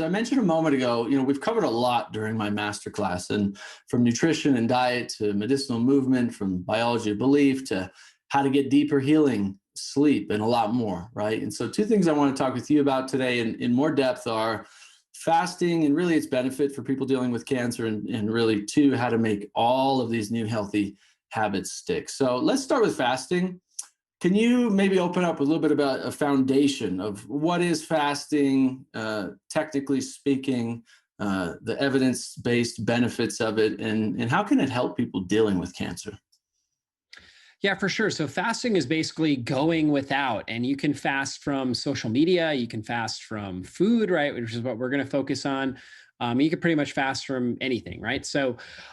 I mentioned a moment ago, we've covered a lot during my masterclass, and from nutrition and diet to medicinal movement, from biology of belief to how to get deeper healing, sleep, and a lot more, right? And so, two things I want to talk with you about today in more depth are fasting and really its benefit for people dealing with cancer, and really, two, how to make all of these new healthy habits stick. So, let's start with fasting. Can you maybe open up a little bit about a foundation of what is fasting, technically speaking, the evidence-based benefits of it, and how can it help people dealing with cancer? Yeah, for sure. So fasting is basically going without, and you can fast from social media, you can fast from food, right? Which is what we're going to focus on. You can pretty much fast from anything, right?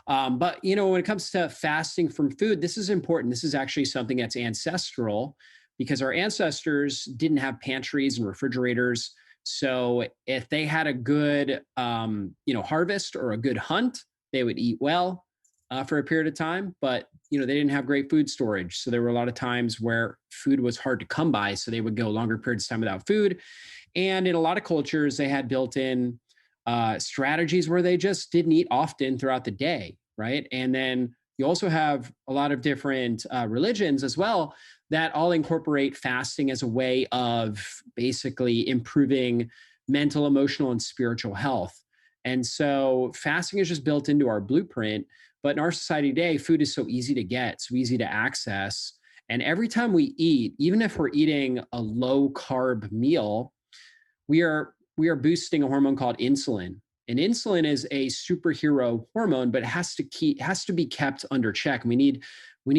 But when it comes to fasting from food, this is important. This is actually something that's ancestral because our ancestors didn't have pantries and refrigerators. So if they had a good, harvest or a good hunt, they would eat well for a period of time. But they didn't have great food storage, so there were a lot of times where food was hard to come by. So they would go longer periods of time without food. And in a lot of cultures, they had built-in strategies where they just didn't eat often throughout the day, right? And then you also have a lot of different religions as well that all incorporate fasting as a way of basically improving mental, emotional, and spiritual health. And so fasting is just built into our blueprint. But in our society today, food is so easy to get, so easy to access. And every time we eat, even if we're eating a low carb meal, we are boosting a hormone called insulin. And insulin is a superhero hormone, but it has to be kept under check. We need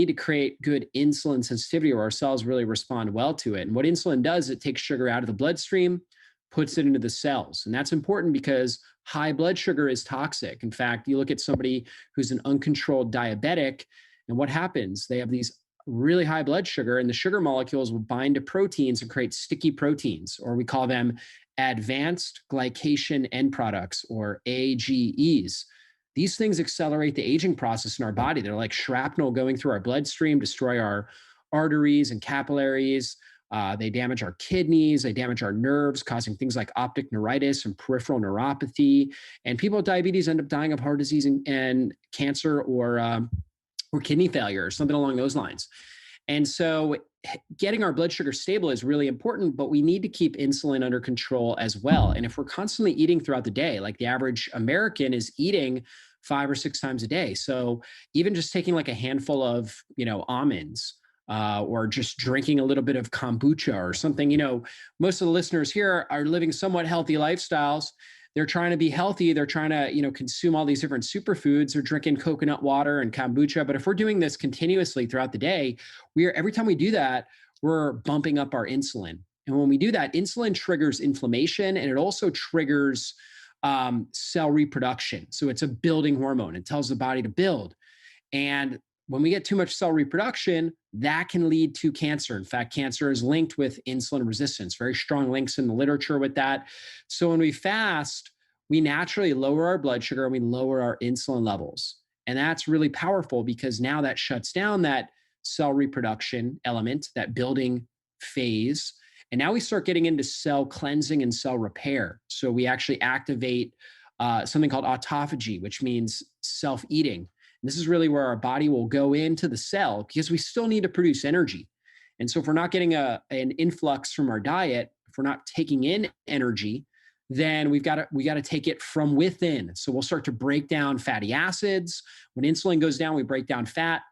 to create good insulin sensitivity, or our cells really respond well to it. And what insulin does, it takes sugar out of the bloodstream, puts it into the cells. And that's important because high blood sugar is toxic. In fact, you look at somebody who's an uncontrolled diabetic, and what happens? They have these really high blood sugar, and the sugar molecules will bind to proteins and create sticky proteins, or we call them advanced glycation end products, or AGEs. These things accelerate the aging process in our body. They're like shrapnel going through our bloodstream, destroy our arteries and capillaries. They damage our kidneys, they damage our nerves, causing things like optic neuritis and peripheral neuropathy. And people with diabetes end up dying of heart disease and cancer, or kidney failure, or something along those lines. And so getting our blood sugar stable is really important, but we need to keep insulin under control as well. And if we're constantly eating throughout the day, like the average American is eating 5 or 6 times a day. So even just taking like a handful of, almonds, or just drinking a little bit of kombucha or something. Most of the listeners here are living somewhat healthy lifestyles. They're trying to be healthy. They're trying to, consume all these different superfoods. They're drinking coconut water and kombucha. But if we're doing this continuously throughout the day, every time we do that, we're bumping up our insulin. And when we do that, insulin triggers inflammation, and it also triggers cell reproduction. So it's a building hormone. It tells the body to build. And when we get too much cell reproduction, that can lead to cancer. In fact, cancer is linked with insulin resistance, very strong links in the literature with that. So when we fast, we naturally lower our blood sugar and we lower our insulin levels. And that's really powerful because now that shuts down that cell reproduction element, that building phase. And now we start getting into cell cleansing and cell repair. So we actually activate something called autophagy, which means self-eating. This is really where our body will go into the cell because we still need to produce energy. And so if we're not getting an influx from our diet, if we're not taking in energy, then we got to take it from within. So we'll start to break down fatty acids. When insulin goes down, we break down fat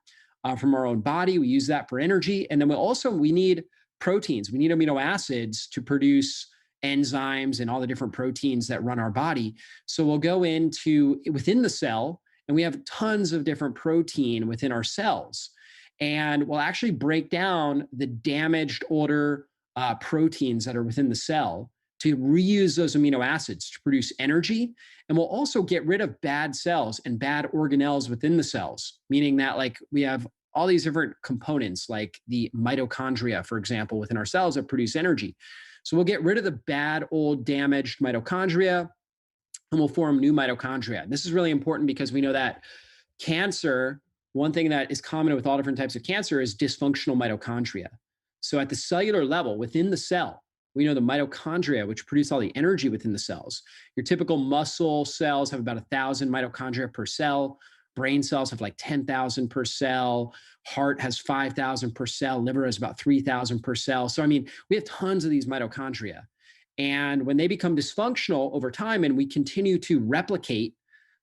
from our own body. We use that for energy. And then we need proteins. We need amino acids to produce enzymes and all the different proteins that run our body. So we'll go within the cell, and we have tons of different protein within our cells. And we'll actually break down the damaged older proteins that are within the cell to reuse those amino acids to produce energy. And we'll also get rid of bad cells and bad organelles within the cells, meaning that we have all these different components, like the mitochondria, for example, within our cells that produce energy. So we'll get rid of the bad, old, damaged mitochondria, and we'll form new mitochondria. This is really important because we know that cancer, one thing that is common with all different types of cancer is dysfunctional mitochondria. So at the cellular level within the cell, We know the mitochondria, which produce all the energy within the cells. Your typical muscle cells have about 1,000 mitochondria per cell. Brain cells have like 10,000 per cell. Heart has 5,000 per cell. Liver has about 3,000 per cell. So, I mean, we have tons of these mitochondria. And when they become dysfunctional over time and we continue to replicate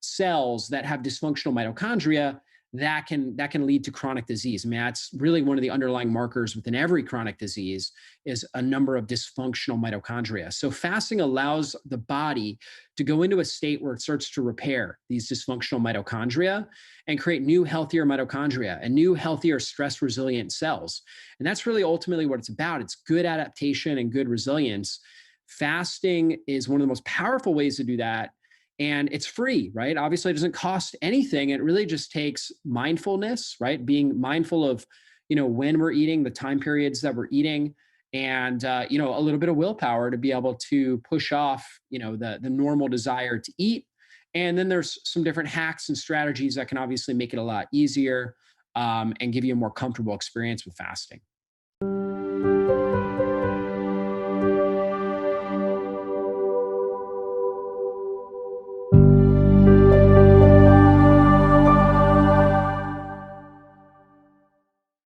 cells that have dysfunctional mitochondria, that can lead to chronic disease. I mean, that's really one of the underlying markers within every chronic disease is a number of dysfunctional mitochondria. So fasting allows the body to go into a state where it starts to repair these dysfunctional mitochondria and create new, healthier mitochondria and new, healthier, stress resilient cells. And that's really ultimately what it's about. It's good adaptation and good resilience. Fasting is one of the most powerful ways to do that. And it's free, right? Obviously, it doesn't cost anything. It really just takes mindfulness, right? Being mindful of, when we're eating, the time periods that we're eating, and a little bit of willpower to be able to push off, the normal desire to eat. And then there's some different hacks and strategies that can obviously make it a lot easier and give you a more comfortable experience with fasting.